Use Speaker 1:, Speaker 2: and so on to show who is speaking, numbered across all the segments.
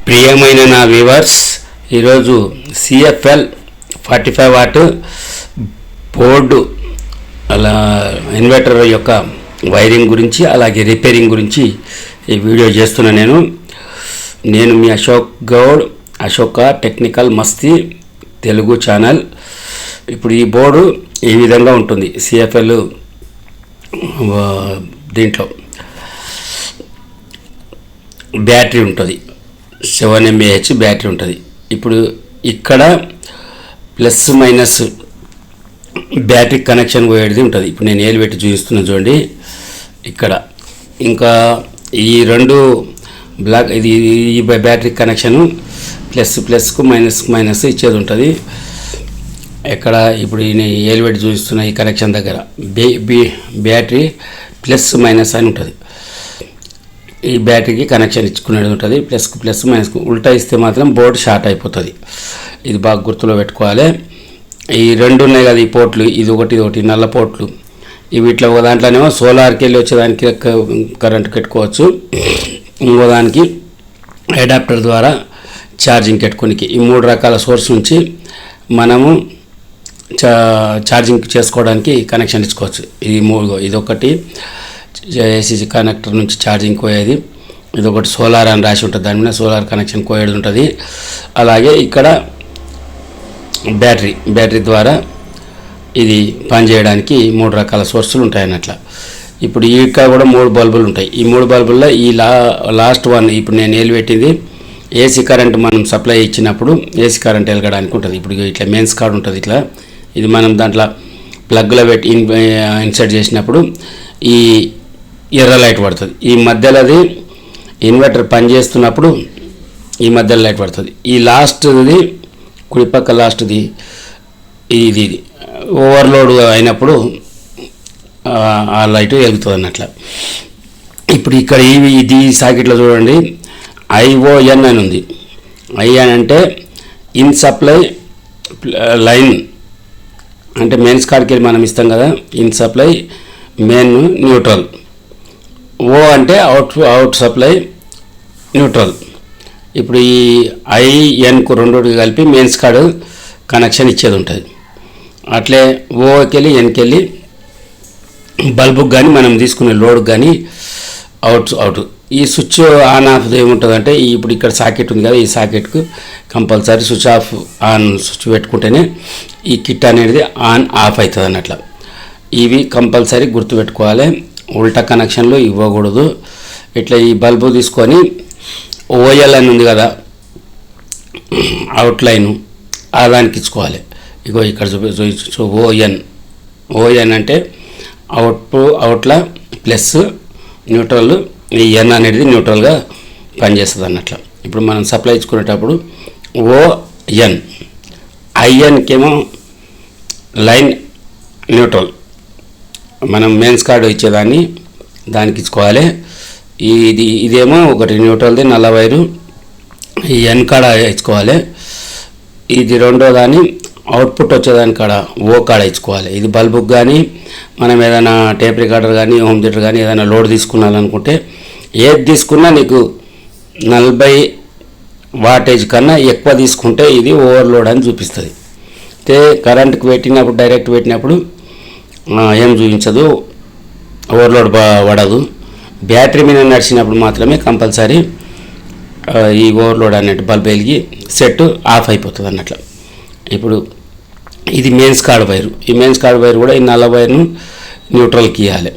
Speaker 1: ప్రియమైన నా వ్యూవర్స్, ఈరోజు సిఎఫ్ఎల్ 45 వాట్ బోర్డు అలా ఇన్వర్టర్ యొక్క వైరింగ్ గురించి అలాగే రిపేరింగ్ గురించి ఈ వీడియో చేస్తున్నా. నేను మీ అశోక్ గౌడ్, అశోక టెక్నికల్ మస్తీ తెలుగు ఛానల్. ఇప్పుడు ఈ బోర్డు ఈ విధంగా ఉంటుంది. సిఎఫ్ఎల్ దీంట్లో బ్యాటరీ ఉంటుంది, 7 mAh బ్యాటరీ ఉంటుంది. ఇప్పుడు ఇక్కడ ప్లస్ మైనస్ బ్యాటరీ కనెక్షన్ పోయేది ఉంటుంది. ఇప్పుడు నేను ఏలు పెట్టి చూపిస్తున్నాను చూడండి. ఇక్కడ ఇంకా ఈ రెండు బ్లాక్, ఇది ఈ బ్యాటరీ కనెక్షను ప్లస్కు మైనస్ ఇచ్చేది ఉంటుంది. ఇక్కడ ఇప్పుడు నేను ఏలు పెట్టి చూపిస్తున్న ఈ కనెక్షన్ దగ్గర బ్యాటరీ ప్లస్ మైనస్ అని ఉంటుంది. ఈ బ్యాటరీకి కనెక్షన్ ఇచ్చుకునేది ఉంటుంది. ప్లస్ మైనస్కు ఉల్టా ఇస్తే మాత్రం బోర్డు షార్ట్ అయిపోతుంది. ఇది బాగా గుర్తులో పెట్టుకోవాలి. ఈ రెండు ఉన్నాయి కదా ఈ పోర్ట్లు, ఇది ఒకటి నల్ల పోర్ట్లు. వీటిలో ఒక దాంట్లోనేమో సోలార్కి వెళ్ళి వచ్చేదానికి కరెంట్ పెట్టుకోవచ్చు, ఇంకో దానికి అడాప్టర్ ద్వారా ఛార్జింగ్ పెట్టుకోనికి. ఈ 3 రకాల సోర్స్ నుంచి మనము ఛార్జింగ్ చేసుకోవడానికి కనెక్షన్ ఇచ్చుకోవచ్చు. ఇదొకటి ఏసీ కనెక్టర్ నుంచి ఛార్జింగ్ పోయేది, ఇదొకటి సోలార్ అని రాసి ఉంటుంది, దాని మీద సోలార్ కనెక్షన్ పోయేది ఉంటుంది. అలాగే ఇక్కడ బ్యాటరీ ద్వారా ఇది పనిచేయడానికి 3 రకాల సోర్సులు ఉంటాయన్నట్ల. ఇప్పుడు ఇక్కడ కూడా 3 బల్బులు ఉంటాయి. ఈ 3 బల్బుల్లో ఈ లాస్ట్ వన్ ఇప్పుడు నేను ఏలు పెట్టింది ఏసీ కరెంట్ మనం సప్లై ఇచ్చినప్పుడు ఏసీ కరెంట్ వెలగడానికి ఉంటుంది. ఇప్పుడు ఇట్లా మెయిన్స్ కార్డ్ ఉంటుంది. ఇట్లా ఇది మనం దాంట్లో ప్లగ్లో పెట్టి ఇన్సర్ట్ చేసినప్పుడు ఈ ఎర్ర లైట్ పడుతుంది. ఈ మధ్యలో అది ఇన్వర్టర్ పనిచేస్తున్నప్పుడు ఈ మధ్యలో లైట్ పడుతుంది. ఈ లాస్ట్ది కుడిపక్క లాస్ట్ది ఇది ఓవర్లోడ్ అయినప్పుడు ఆ లైట్ వెలుగుతుంది అన్నట్ల. ఇప్పుడు ఇక్కడ ఇది సాకెట్లో చూడండి, ION అని ఉంది. ION అంటే ఇన్ సప్లై లైన్, అంటే మెయిన్స్ కార్డ్కి వెళ్ళి మనం ఇస్తాం కదా, ఇన్ సప్లై మెయిన్ న్యూట్రల్. ఓ అంటే అవుట్ సప్లై న్యూట్రల్. ఇప్పుడు ఈ INకు రెండుకి కలిపి మెయిన్స్ కార్డు కనెక్షన్ ఇచ్చేది ఉంటుంది. అట్లే ఓకి వెళ్ళి ఎన్కి వెళ్ళి బల్బుకి కానీ మనం తీసుకునే లోడ్కి కానీ అవుట్. ఈ స్విచ్ ఆన్ ఆఫ్ ఏముంటుందంటే ఇప్పుడు ఇక్కడ సాకెట్ ఉంది కదా, ఈ సాకెట్కు compulsory switch off on switch పెట్టుకుంటేనే ఈ కిట్ అనేది ఆన్ ఆఫ్ అవుతుంది అన్నట్ల. ఇవి కంపల్సరీ గుర్తుపెట్టుకోవాలి. ఉల్టా కనెక్షన్లు ఇవ్వకూడదు. ఇట్లా ఈ బల్బు తీసుకొని OL అని ఉంది కదా అవుట్లైను, ఆ దానికి ఇచ్చుకోవాలి. ఇగో ఇక్కడ చూపించు ON అంటే అవుట్ల ప్లస్ న్యూట్రల్, ఈ N అనేది న్యూట్రల్గా పనిచేస్తుంది అన్నట్ల. ఇప్పుడు మనం సప్లై ఇచ్చుకునేటప్పుడు ON, INకేమో లైన్ న్యూట్రల్, మనం మెయిన్స్ కార్డు ఇచ్చేదాన్ని దానికి ఇచ్చుకోవాలి. ఇదేమో ఒకటి న్యూట్రల్ది నల్ల వైరు, ఈ N కాడ ఇచ్చుకోవాలి. ఇది రెండో దాన్ని అవుట్పుట్ వచ్చేదాని కాడ O కాడ ఇచ్చుకోవాలి. ఇది బల్బుకి కానీ మనం ఏదైనా టేప్ రికార్డర్ కానీ హోమ్ థియేటర్ కానీ ఏదైనా లోడ్ తీసుకున్నాలనుకుంటే, ఏది తీసుకున్నా నీకు 40 వాటేజ్ కన్నా ఎక్కువ తీసుకుంటే ఇది ఓవర్లోడ్ అని చూపిస్తుంది. అయితే కరెంట్కి పెట్టినప్పుడు డైరెక్ట్ పెట్టినప్పుడు ఏం చూపించదు, ఓవర్లోడ్ పడదు. బ్యాటరీ మీద నడిచినప్పుడు మాత్రమే కంపల్సరీ ఈ ఓవర్లోడ్ అన్నట్టు బల్బ్ వెలిగి సెట్ ఆఫ్ అయిపోతుంది అన్నట్లు. ఇప్పుడు ఇది మెయిన్స్ కార్డ్ వైరు. ఈ మెయిన్స్ కార్డ్ వైర్ కూడా ఈ నల్ల వైర్ను న్యూట్రల్కి ఇవ్వాలి.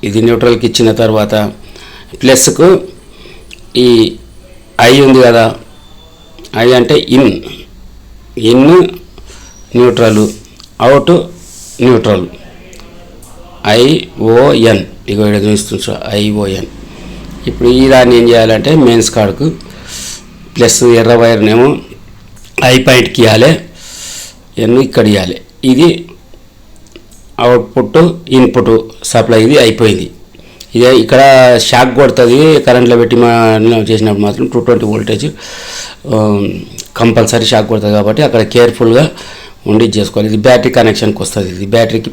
Speaker 1: ఇది న్యూట్రల్కి ఇచ్చిన తర్వాత ప్లస్కు ఈ I ఉంది కదా, I అంటే in neutral, out neutral, ION. ఇక ఇక్కడ చూస్తుంది ION. ఇప్పుడు ఈ దాన్ని ఏం చేయాలంటే మెయిన్స్ కార్డుకు ప్లస్ ఎర్ర వైర్నేమో I పాయింట్కి ఇవ్వాలి, N ఇక్కడ ఇవ్వాలి. ఇది అవుట్పుట్ ఇన్పుట్ సప్లై ఇది అయిపోయింది. ఇదే ఇక్కడ షాక్ కొడుతుంది కరెంట్లో పెట్టి చేసినప్పుడు మాత్రం 220 వోల్టేజ్ కంపల్సరీ షాక్ కొడుతుంది. కాబట్టి అక్కడ కేర్ఫుల్గా ఉండి చేసుకోవాలి. ఇది బ్యాటరీ కనెక్షన్కి వస్తుంది. ఇది బ్యాటరీకి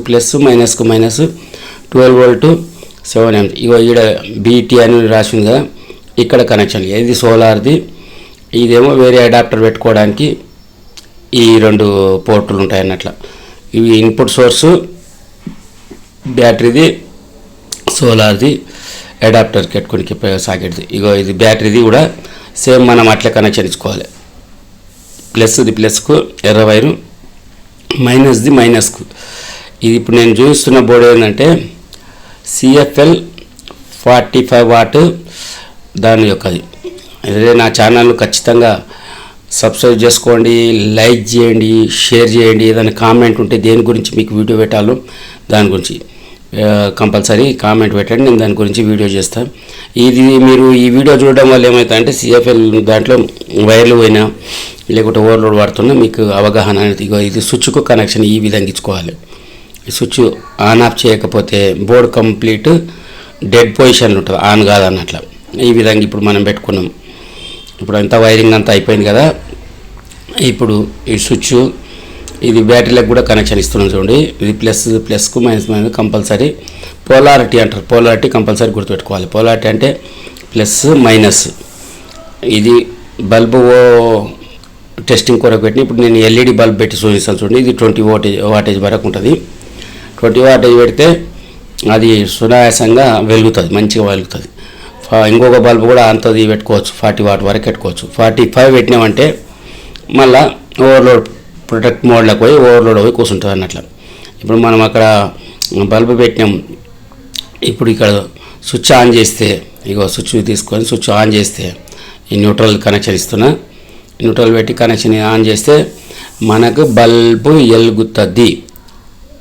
Speaker 1: ప్లస్ మైనస్కు మైనస్ 12 వోల్ట్ 7 amps. ఇగో ఈడ BT అని రాసింది కదా, ఇక్కడ కనెక్షన్. ఇది సోలార్ది, ఇదేమో వేరే అడాప్టర్ పెట్టుకోవడానికి ఈ 2 పోర్టులు ఉంటాయి అన్నట్ల. ఇవి ఇన్పుట్ సోర్సు, బ్యాటరీది, సోలార్ది, అడాప్టర్కి పెట్టుకోనికి సాకెట్ది. ఇగో ఇది బ్యాటరీది కూడా సేమ్ మనం అట్లా కనెక్షన్ ఇచ్చుకోవాలి. ప్లస్ది ప్లస్కు ఎర్ర వైరు, మైనస్ది మైనస్కు. ఇది ఇప్పుడు నేను చూపిస్తున్న బోర్డు ఏంటంటే CFL 45 వాట్ దాని యొక్కది. అదే నా ఛానల్ను ఖచ్చితంగా సబ్స్క్రైబ్ చేసుకోండి, లైక్ చేయండి, షేర్ చేయండి. ఏదైనా కామెంట్ ఉంటే దేని గురించి మీకు వీడియో పెట్టాలో దాని గురించి కంపల్సరీ కామెంట్ పెట్టండి, నేను దాని గురించి వీడియో చేస్తాను. ఇది మీరు ఈ వీడియో చూడడం వల్ల ఏమవుతుందంటే CFL దాంట్లో వైర్లు పోయినా లేకుంటే ఓవర్లోడ్ వాడుతున్నా మీకు అవగాహన అనేది. ఇది స్విచ్కు కనెక్షన్ ఈ విధంగా ఇచ్చుకోవాలి. ఈ స్విచ్ ఆన్ ఆఫ్ చేయకపోతే బోర్డు కంప్లీట్ డెడ్ పొజిషన్లో ఉంటుంది, ఆన్ కాదన్నట్ల. ఈ విధంగా ఇప్పుడు మనం పెట్టుకున్నాం. ఇప్పుడు అంతా వైరింగ్ అంతా అయిపోయింది కదా. ఇప్పుడు ఈ స్విచ్ ఇది బ్యాటరీలకు కూడా కనెక్షన్ ఇస్తున్నాం చూడండి. ఇది ప్లస్కు మైనస్ కంపల్సరీ పోలారిటీ అంటారు. పోలారిటీ కంపల్సరీ గుర్తుపెట్టుకోవాలి. పోలారిటీ అంటే ప్లస్ మైనస్. ఇది బల్బు టెస్టింగ్ కొరకు పెట్టి ఇప్పుడు నేను LED బల్బ్ పెట్టి చూపిస్తాను చూడండి. ఇది 20 వాటేజ్ వరకు ఉంటుంది. 20 వాటేజ్ పెడితే అది సునాయాసంగా వెలుగుతుంది, మంచిగా వెలుగుతుంది. ఇంకొక బల్బు కూడా అంతది పెట్టుకోవచ్చు, 40 వాట్ వరకు పెట్టుకోవచ్చు. 45 పెట్టినామంటే మళ్ళీ ఓవర్లోడ్ ప్రొటెక్ట్ మోడ్లోకి పోయి ఓవర్లోడ్ పోయి కూర్చుంటుంది అన్నట్లు. ఇప్పుడు మనం అక్కడ బల్బు పెట్టినాం. ఇప్పుడు ఇక్కడ స్విచ్ ఆన్ చేస్తే ఇగో స్విచ్ తీసుకొని స్విచ్ ఆన్ చేస్తే ఈ న్యూట్రల్ కనెక్షన్ ఇస్తున్నా. న్యూట్రల్ పెట్టి కనెక్షన్ ఆన్ చేస్తే మనకు బల్బు వెలుగుతుంది,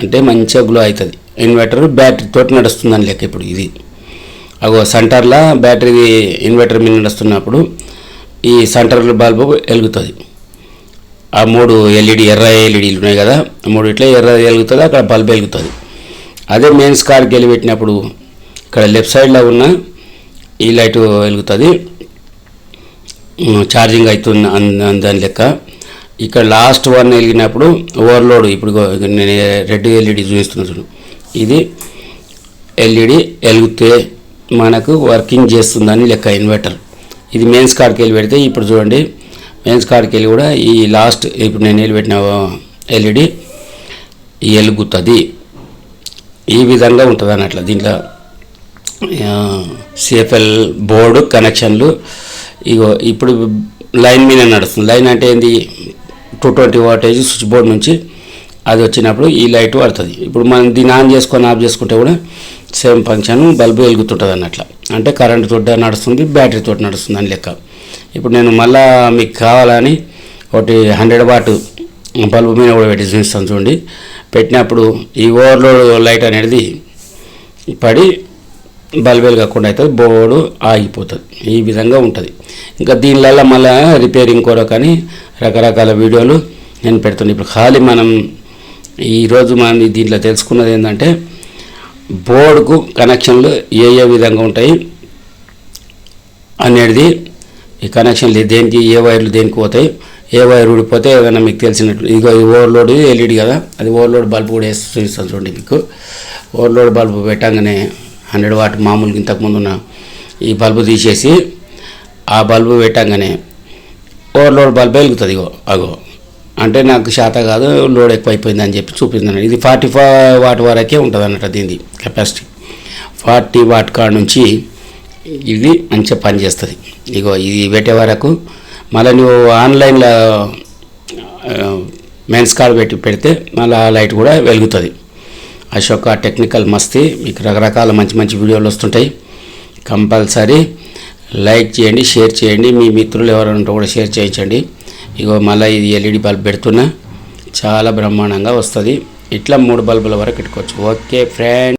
Speaker 1: అంటే మంచిగా గ్లో అవుతుంది. ఇన్వర్టర్ బ్యాటరీ తోటి నడుస్తుందని లెక్క. ఇప్పుడు ఇది అగో సెంటర్లో బ్యాటరీ ఇన్వర్టర్ మీద నడుస్తున్నప్పుడు ఈ సెంటర్లో బల్బు వెలుగుతుంది. ఆ 3 LED ఎర్ర LEDలు ఉన్నాయి కదా, 3 ఇట్లా ఎర్ర వెలుగుతుంది, అక్కడ బల్బు వెలుగుతుంది. అదే మెయిన్స్ కార్డ్కి వెళ్ళి పెట్టినప్పుడు ఇక్కడ లెఫ్ట్ సైడ్లో ఉన్న ఈ లైట్ వెలుగుతుంది, ఛార్జింగ్ అవుతుంది దాని లెక్క. ఇక్కడ లాస్ట్ 1 వెలిగినప్పుడు ఓవర్లోడ్. ఇప్పుడు నేను రెడ్ LED చూపిస్తున్నాను చూడు. ఇది LED వెలిగితే మనకు వర్కింగ్ చేస్తుందని లెక్క ఇన్వర్టర్. ఇది మెయిన్స్ కార్డ్కి వెళ్ళి పెడితే ఇప్పుడు చూడండి, మెయిన్స్ కార్డ్కి వెళ్ళి కూడా ఈ లాస్ట్ ఇప్పుడు నేను వెళ్ళిపెట్టిన LED వెలుగుతుంది. ఈ విధంగా ఉంటుంది అన్నట్లు. దీంట్లో CFL బోర్డు కనెక్షన్లు ఇగో ఇప్పుడు లైన్ మీద నడుస్తుంది. లైన్ అంటే ఏంది, 220 వాటేజ్ స్విచ్ బోర్డ్ నుంచి అది వచ్చినప్పుడు ఈ లైట్ పడుతుంది. ఇప్పుడు మనం దీన్ని ఆన్ చేసుకొని ఆఫ్ చేసుకుంటే కూడా సేమ్ ఫంక్షన్ బల్బు వెలుగుతుంటుంది అన్నట్లు. అంటే కరెంట్ తోటి నడుస్తుంది, బ్యాటరీ తోటి నడుస్తుంది అని లెక్క. ఇప్పుడు నేను మళ్ళీ మీకు కావాలని ఒకటి 100 వాట్ బల్బు మీద కూడా పెట్టి చూపిస్తాను చూడండి. పెట్టినప్పుడు ఈ ఓవర్లోడ్ లైట్ అనేది పడి బల్బు వెలగకుండా అవుతుంది, బోర్డు ఆగిపోతుంది. ఈ విధంగా ఉంటుంది. ఇంకా దీనివల్ల మళ్ళీ రిపేరింగ్ కొరకు అని రకరకాల వీడియోలు నేను పెడుతున్నాను. ఇప్పుడు ఖాళీ మనం ఈరోజు మనం దీంట్లో తెలుసుకున్నది ఏంటంటే బోర్డుకు కనెక్షన్లు ఏ విధంగా ఉంటాయి అనేది. ఈ కనెక్షన్లు దేనికి ఏ వైర్లు దేనికి పోతాయి, ఏ వైర్ ఊడిపోతే ఏదైనా మీకు తెలిసినట్లు. ఇక ఓవర్లోడ్ LED కదా, అది ఓవర్లోడ్ బల్బు కూడా వేసి చూపిస్తాను చూడండి. మీకు ఓవర్లోడ్ బల్బు పెట్టంగానే 100 వాట్ మామూలుగా ఇంతకుముందు ఉన్న ఈ బల్బు తీసేసి ఆ బల్బు పెట్టంగానే ఓవర్లోడ్ బల్బు వెలుగుతుంది. అగో అంటే నాకు శాత కాదు, లోడ్ ఎక్కువ అయిపోయింది అని చెప్పి చూపిస్తున్నాను. ఇది 45 వాట్ వరకే ఉంటుంది అన్నట్టు దీని కెపాసిటీ. 40 వాట్ కాడ నుంచి ఇది మంచిగా పనిచేస్తుంది. ఇగో ఇది పెట్టే వరకు మళ్ళీ నువ్వు ఆన్లైన్లో మెయిన్స్ కార్డ్ పెడితే మళ్ళీ ఆ లైట్ కూడా వెలుగుతుంది. అశోక టెక్నికల్ మస్తీ. మీకు రకరకాల మంచి మంచి వీడియోలు వస్తుంటాయి. కంపల్సరీ లైక్ చేయండి, షేర్ చేయండి. మీ మిత్రులు ఎవరైనా ఉంటే కూడా షేర్ చేయించండి. ఇగో మళ్ళీ ఇది LED బల్బ్ పెడుతున్నా, చాలా బ్రహ్మాండంగా వస్తుంది. ఇట్లా 3 బల్బుల వరకు పెట్టుకోవచ్చు. Okay friend.